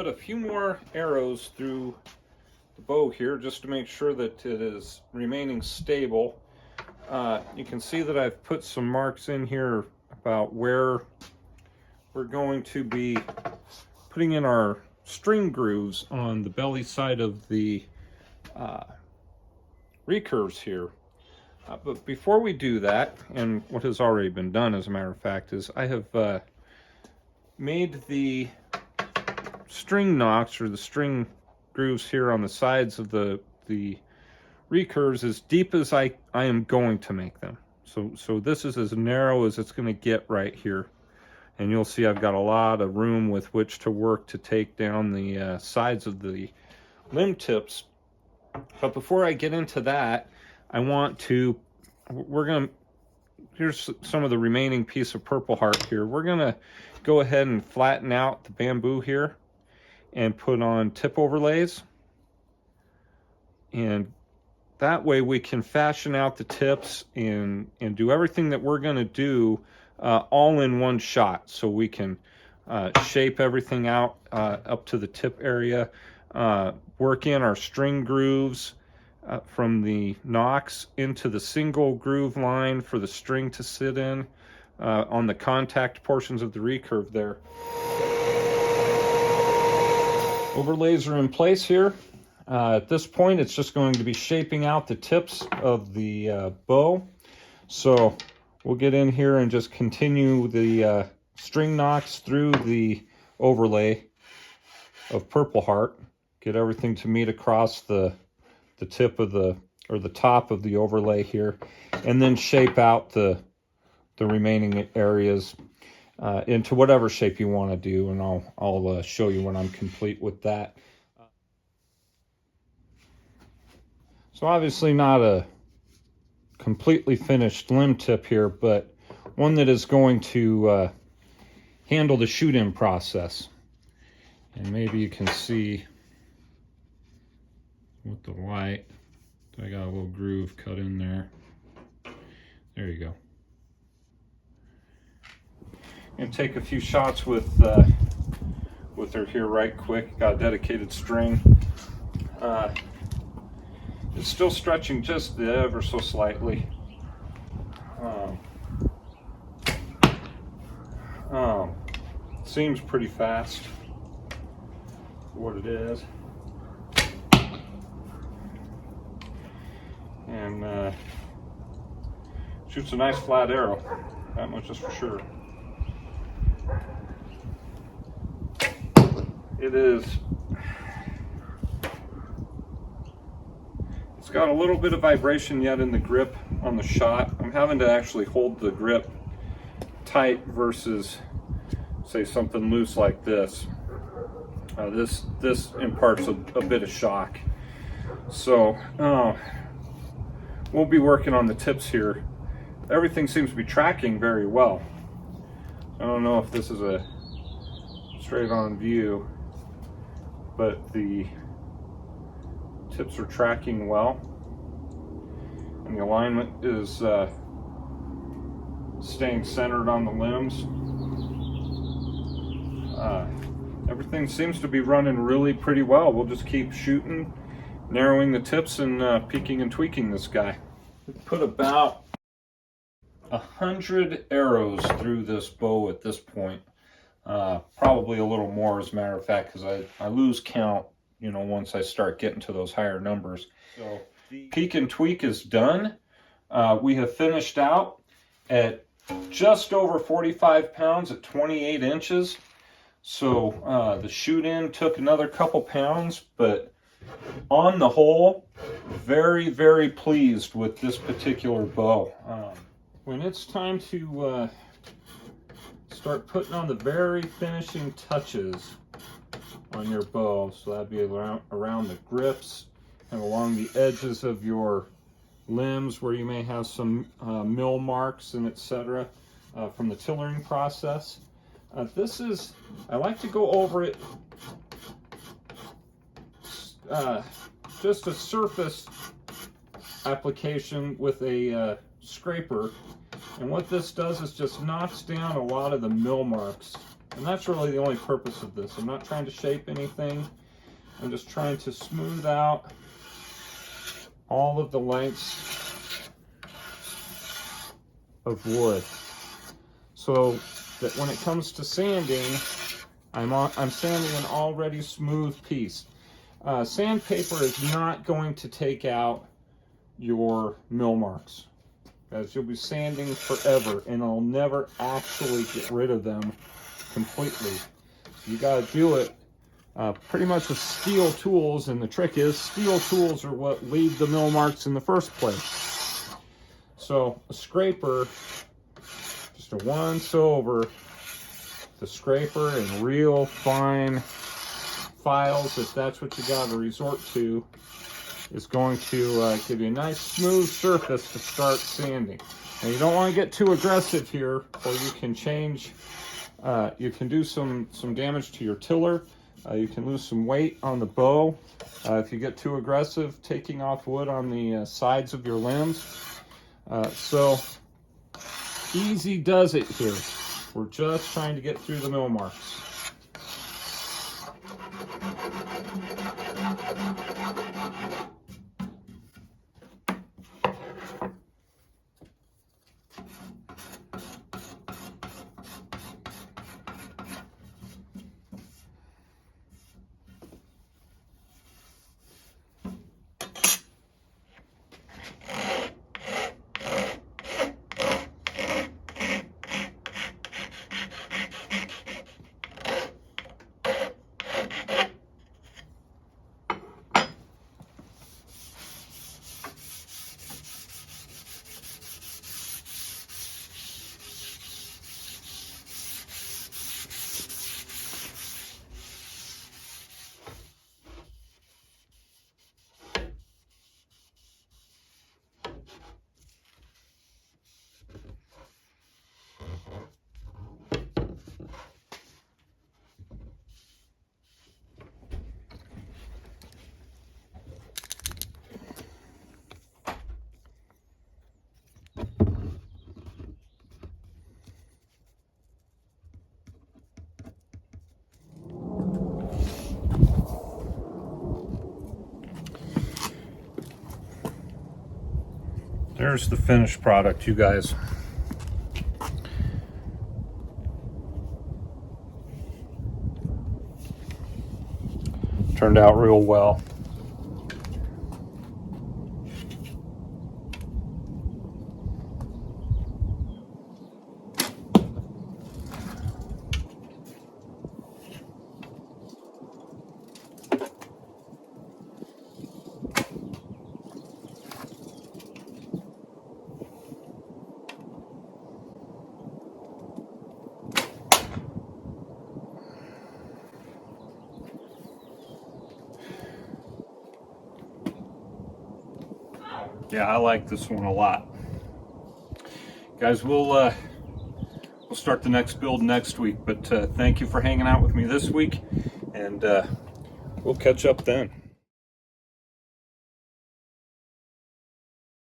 put a few more arrows through the bow here just to make sure that it is remaining stable. You can see that I've put some marks in here about where we're going to be putting in our string grooves on the belly side of the recurves here. But before we do that, and what has already been done as a matter of fact, is I have made the string nocks, or the string grooves here on the sides of the recurves, as deep as I am going to make them. So this is as narrow as it's going to get right here. And you'll see I've got a lot of room with which to work to take down the sides of the limb tips. But before I get into that, I want to, here's some of the remaining piece of Purple Heart here. We're gonna go ahead and flatten out the bamboo here and put on tip overlays. And that way we can fashion out the tips and do everything that we're gonna do all in one shot. So we can shape everything out up to the tip area, work in our string grooves from the nocks into the single groove line for the string to sit in on the contact portions of the recurve there. Overlays are in place here. At this point, it's just going to be shaping out the tips of the bow. So we'll get in here and just continue the string nocks through the overlay of Purple Heart. Get everything to meet across the tip of the top of the overlay here, and then shape out the remaining areas into whatever shape you want to do, and I'll show you when I'm complete with that. So obviously not a completely finished limb tip here, but one that is going to handle the shoot-in process. And maybe you can see with the light, I got a little groove cut in there. There you go. And take a few shots with her here right quick. Got a dedicated string. It's still stretching just ever so slightly. Seems pretty fast for what it is. And shoots a nice flat arrow, that much is for sure. It's got a little bit of vibration yet in the grip on the shot. I'm having to actually hold the grip tight versus, say, something loose like this. This imparts a bit of shock. So we'll be working on the tips here. Everything seems to be tracking very well. I don't know if this is a straight on view, but the tips are tracking well, and the alignment is staying centered on the limbs. Everything seems to be running really pretty well. We'll just keep shooting, narrowing the tips, and peeking and tweaking this guy. We put about 100 arrows through this bow at this point. Probably a little more, as a matter of fact, because I lose count, you know, once I start getting to those higher numbers. So the peek and tweak is done. We have finished out at just over 45 pounds at 28 inches. So the shoot in took another couple pounds, but on the whole, very, very pleased with this particular bow. When it's time to start putting on the very finishing touches on your bow, so that'd be around the grips and along the edges of your limbs where you may have some mill marks and etc. From the tillering process. I like to go over it just a surface application with a scraper, and what this does is just knocks down a lot of the mill marks And that's really the only purpose of this. I'm not trying to shape anything. I'm just trying to smooth out all of the lengths of wood, so that when it comes to sanding, I'm sanding an already smooth piece. Sandpaper is not going to take out your mill marks, as you'll be sanding forever and it'll never actually get rid of them completely. You got to do it pretty much with steel tools, and the trick is steel tools are what leave the mill marks in the first place. So a scraper, just a once over the scraper and real fine files, if that's what you got to resort to, is going to give you a nice smooth surface to start sanding. Now you don't want to get too aggressive here, or you can change, you can do some damage to your tiller. You can lose some weight on the bow if you get too aggressive taking off wood on the sides of your limbs. So easy does it here. We're just trying to get through the mill marks. There's the finished product, you guys. Turned out real well. Yeah, I like this one a lot. Guys, we'll start the next build next week, but thank you for hanging out with me this week, and we'll catch up then.